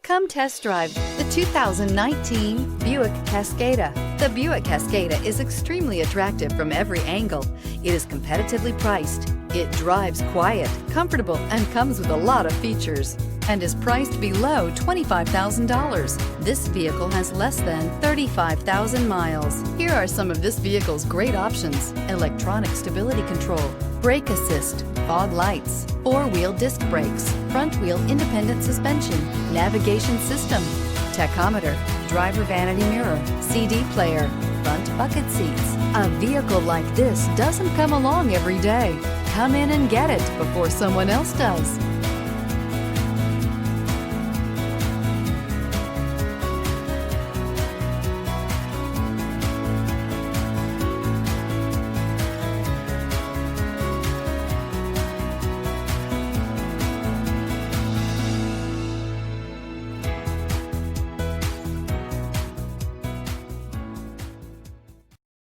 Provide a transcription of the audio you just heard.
Come test drive the 2019 Buick Cascada. The Buick Cascada is extremely attractive from every angle. It is competitively priced. It drives quiet, comfortable, and comes with a lot of features, and is priced below $25,000. This vehicle has less than 35,000 miles. Here are some of this vehicle's great options: electronic stability control, brake assist, fog lights, four-wheel disc brakes, front-wheel independent suspension, navigation system, tachometer, driver vanity mirror, CD player, front bucket seats. A vehicle like this doesn't come along every day. Come in and get it before someone else does.